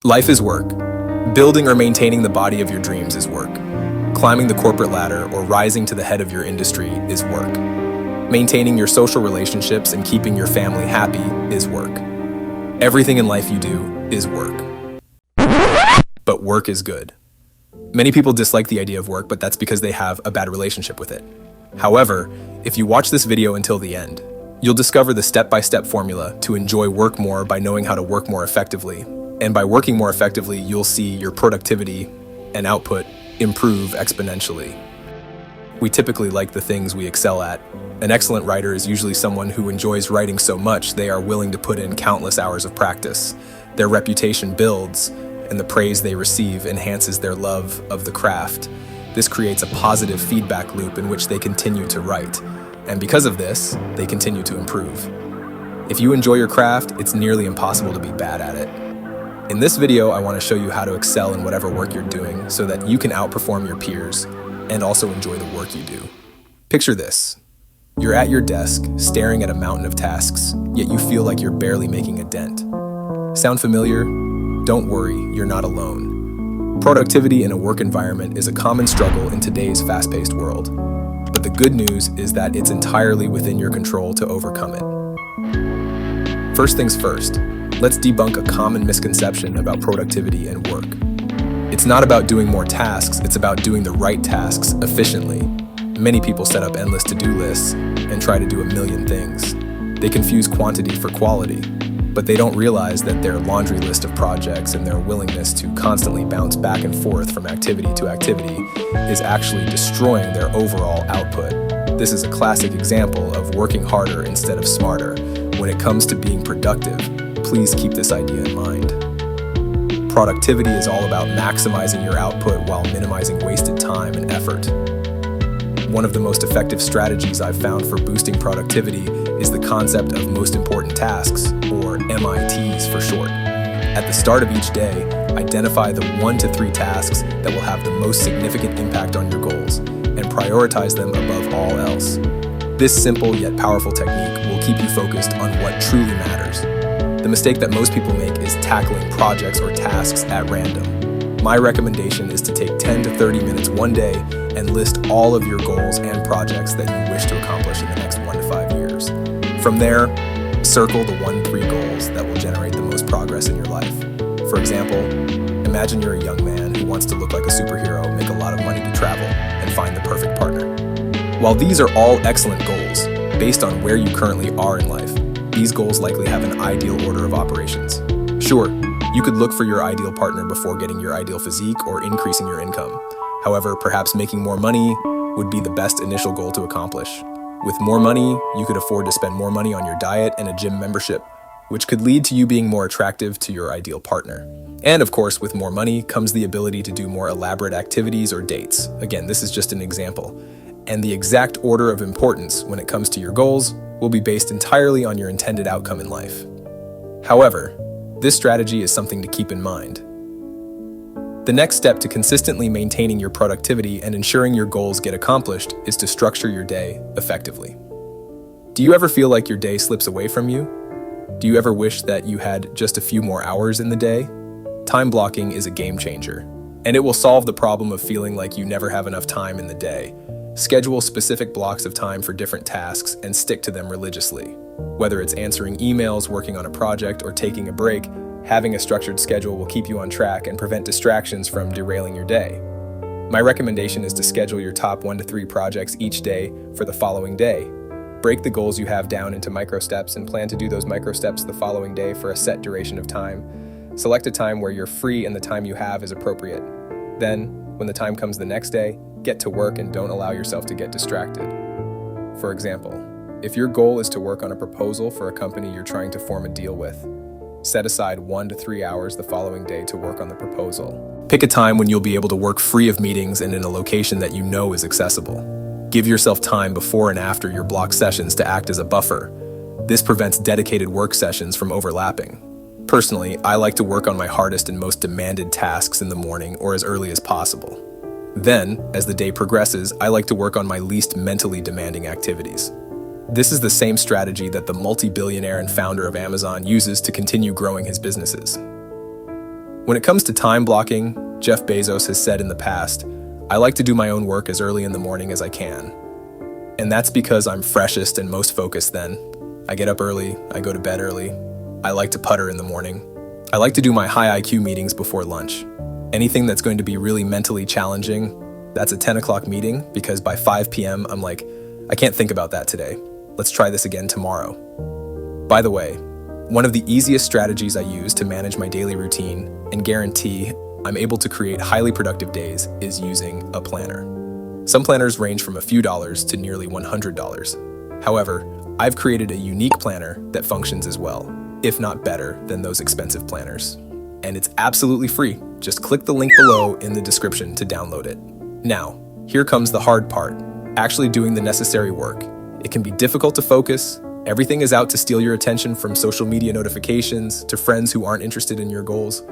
Life is work. Building or maintaining the body of your dreams is work. Climbing the corporate ladder or rising to the head of your industry is work. Maintaining your social relationships and keeping your family happy is work. Everything in life you do is work. But work is good. Many people dislike the idea of work, but that's because they have a bad relationship with it. However, if you watch this video until the end, you'll discover the step-by-step formula to enjoy work more by knowing how to work more effectively. And by working more effectively, you'll see your productivity and output improve exponentially. We typically like the things we excel at. An excellent writer is usually someone who enjoys writing so much they are willing to put in countless hours of practice. Their reputation builds, and the praise they receive enhances their love of the craft. This creates a positive feedback loop in which they continue to write. And because of this, they continue to improve. If you enjoy your craft, it's nearly impossible to be bad at it. In this video, I want to show you how to excel in whatever work you're doing so that you can outperform your peers and also enjoy the work you do. Picture this. You're at your desk, staring at a mountain of tasks, yet you feel like you're barely making a dent. Sound familiar? Don't worry, you're not alone. Productivity in a work environment is a common struggle in today's fast-paced world. But the good news is that it's entirely within your control to overcome it. First things first, let's debunk a common misconception about productivity and work. It's not about doing more tasks, it's about doing the right tasks efficiently. Many people set up endless to-do lists and try to do a million things. They confuse quantity for quality, but they don't realize that their laundry list of projects and their willingness to constantly bounce back and forth from activity to activity is actually destroying their overall output. This is a classic example of working harder instead of smarter. When it comes to being productive, please keep this idea in mind. Productivity is all about maximizing your output while minimizing wasted time and effort. One of the most effective strategies I've found for boosting productivity is the concept of most important tasks, or MITs for short. At the start of each day, identify the 1 to 3 tasks that will have the most significant impact on your goals, and prioritize them above all else. This simple yet powerful technique will keep you focused on what truly matters. The mistake that most people make is tackling projects or tasks at random. My recommendation is to take 10 to 30 minutes one day and list all of your goals and projects that you wish to accomplish in the next 1 to 5 years. From there, circle the 1-3 goals that will generate the most progress in your life. For example, imagine you're a young man who wants to look like a superhero, make a lot of money to travel, and find the perfect partner. While these are all excellent goals, based on where you currently are in life, these goals likely have an ideal order of operations. Sure, you could look for your ideal partner before getting your ideal physique or increasing your income. However, perhaps making more money would be the best initial goal to accomplish. With more money, you could afford to spend more money on your diet and a gym membership, which could lead to you being more attractive to your ideal partner. And of course, with more money comes the ability to do more elaborate activities or dates. Again, this is just an example. And the exact order of importance when it comes to your goals will be based entirely on your intended outcome in life. However, this strategy is something to keep in mind. The next step to consistently maintaining your productivity and ensuring your goals get accomplished is to structure your day effectively. Do you ever feel like your day slips away from you? Do you ever wish that you had just a few more hours in the day? Time blocking is a game changer, and it will solve the problem of feeling like you never have enough time in the day. Schedule specific blocks of time for different tasks and stick to them religiously. Whether it's answering emails, working on a project, or taking a break, having a structured schedule will keep you on track and prevent distractions from derailing your day. My recommendation is to schedule your top 1 to 3 projects each day for the following day. Break the goals you have down into micro steps and plan to do those micro steps the following day for a set duration of time. Select a time where you're free and the time you have is appropriate. Then, when the time comes the next day, get to work and don't allow yourself to get distracted. For example, if your goal is to work on a proposal for a company you're trying to form a deal with, set aside 1 to 3 hours the following day to work on the proposal. Pick a time when you'll be able to work free of meetings and in a location that you know is accessible. Give yourself time before and after your block sessions to act as a buffer. This prevents dedicated work sessions from overlapping. Personally, I like to work on my hardest and most demanded tasks in the morning or as early as possible. Then, as the day progresses, I like to work on my least mentally demanding activities. This is the same strategy that the multi-billionaire and founder of Amazon uses to continue growing his businesses. When it comes to time blocking, Jeff Bezos has said in the past, I like to do my own work as early in the morning as I can. And that's because I'm freshest and most focused then. I get up early, I go to bed early. I like to putter in the morning. I like to do my high IQ meetings before lunch. Anything that's going to be really mentally challenging, that's a 10 o'clock meeting because by 5 p.m. I'm like, I can't think about that today. Let's try this again tomorrow. By the way, one of the easiest strategies I use to manage my daily routine and guarantee I'm able to create highly productive days is using a planner. Some planners range from a few dollars to nearly $100. However, I've created a unique planner that functions as well, if not better, than those expensive planners. And it's absolutely free. Just click the link below in the description to download it. Now, here comes the hard part, actually doing the necessary work. It can be difficult to focus. Everything is out to steal your attention, from social media notifications to friends who aren't interested in your goals.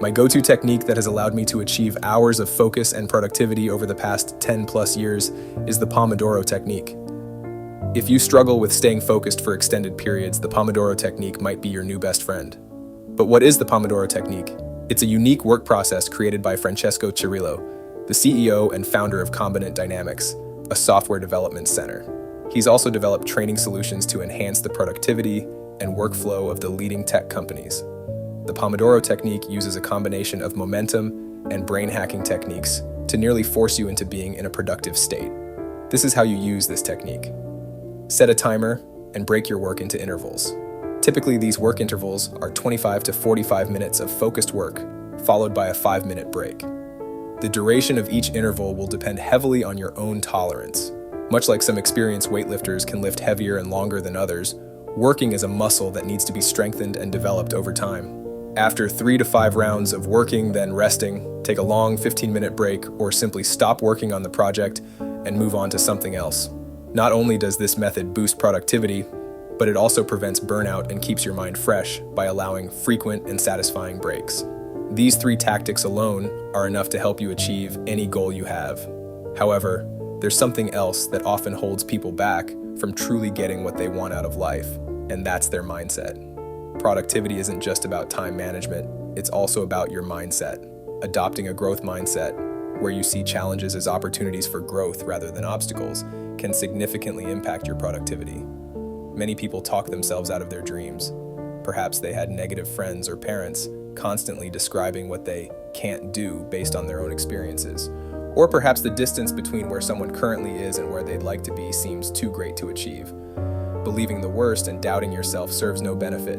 My go-to technique that has allowed me to achieve hours of focus and productivity over the past 10 plus years is the Pomodoro Technique. If you struggle with staying focused for extended periods, the Pomodoro Technique might be your new best friend. But what is the Pomodoro Technique? It's a unique work process created by Francesco Cirillo, the CEO and founder of Combinant Dynamics, a software development center. He's also developed training solutions to enhance the productivity and workflow of the leading tech companies. The Pomodoro Technique uses a combination of momentum and brain hacking techniques to nearly force you into being in a productive state. This is how you use this technique. Set a timer and break your work into intervals. Typically, these work intervals are 25 to 45 minutes of focused work, followed by a 5-minute break. The duration of each interval will depend heavily on your own tolerance. Much like some experienced weightlifters can lift heavier and longer than others, working is a muscle that needs to be strengthened and developed over time. After 3 to 5 rounds of working, then resting, take a long 15-minute break, or simply stop working on the project and move on to something else. Not only does this method boost productivity, but it also prevents burnout and keeps your mind fresh by allowing frequent and satisfying breaks. These 3 tactics alone are enough to help you achieve any goal you have. However, there's something else that often holds people back from truly getting what they want out of life, and that's their mindset. Productivity isn't just about time management, it's also about your mindset. Adopting a growth mindset, where you see challenges as opportunities for growth rather than obstacles, can significantly impact your productivity. Many people talk themselves out of their dreams. Perhaps they had negative friends or parents constantly describing what they can't do based on their own experiences. Or perhaps the distance between where someone currently is and where they'd like to be seems too great to achieve. Believing the worst and doubting yourself serves no benefit,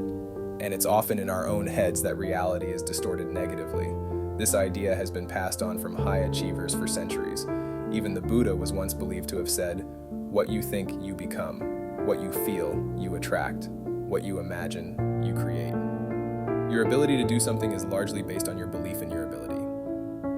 and it's often in our own heads that reality is distorted negatively. This idea has been passed on from high achievers for centuries. Even the Buddha was once believed to have said, "What you think, you become. What you feel, you attract. What you imagine, you create." Your ability to do something is largely based on your belief in your ability.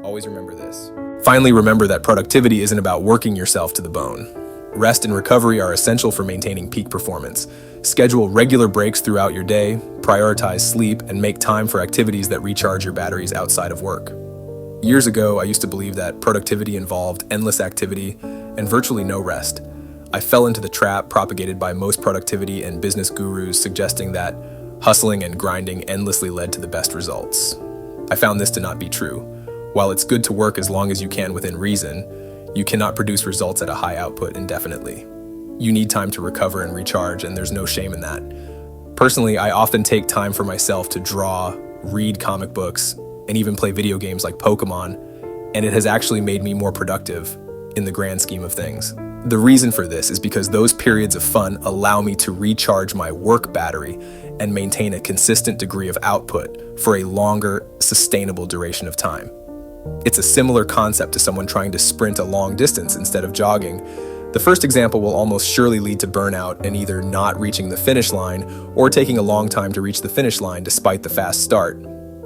Always remember this. Finally, remember that productivity isn't about working yourself to the bone. Rest and recovery are essential for maintaining peak performance. Schedule regular breaks throughout your day, prioritize sleep, and make time for activities that recharge your batteries outside of work. Years ago, I used to believe that productivity involved endless activity and virtually no rest. I fell into the trap propagated by most productivity and business gurus, suggesting that hustling and grinding endlessly led to the best results. I found this to not be true. While it's good to work as long as you can within reason, you cannot produce results at a high output indefinitely. You need time to recover and recharge, and there's no shame in that. Personally, I often take time for myself to draw, read comic books, and even play video games like Pokemon, and it has actually made me more productive in the grand scheme of things. The reason for this is because those periods of fun allow me to recharge my work battery and maintain a consistent degree of output for a longer, sustainable duration of time. It's a similar concept to someone trying to sprint a long distance instead of jogging. The first example will almost surely lead to burnout and either not reaching the finish line or taking a long time to reach the finish line despite the fast start.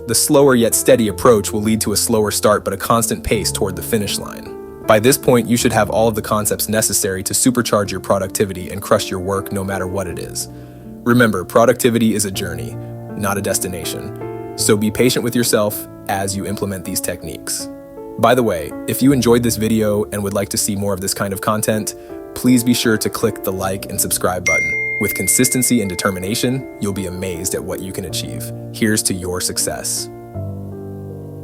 The slower yet steady approach will lead to a slower start but a constant pace toward the finish line. By this point, you should have all of the concepts necessary to supercharge your productivity and crush your work no matter what it is. Remember, productivity is a journey, not a destination. So be patient with yourself as you implement these techniques. By the way, if you enjoyed this video and would like to see more of this kind of content, please be sure to click the like and subscribe button. With consistency and determination, you'll be amazed at what you can achieve. Here's to your success.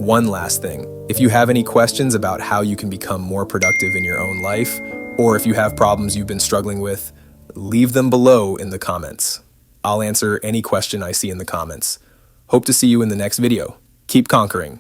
One last thing, if you have any questions about how you can become more productive in your own life, or if you have problems you've been struggling with, leave them below in the comments. I'll answer any question I see in the comments. Hope to see you in the next video. Keep conquering.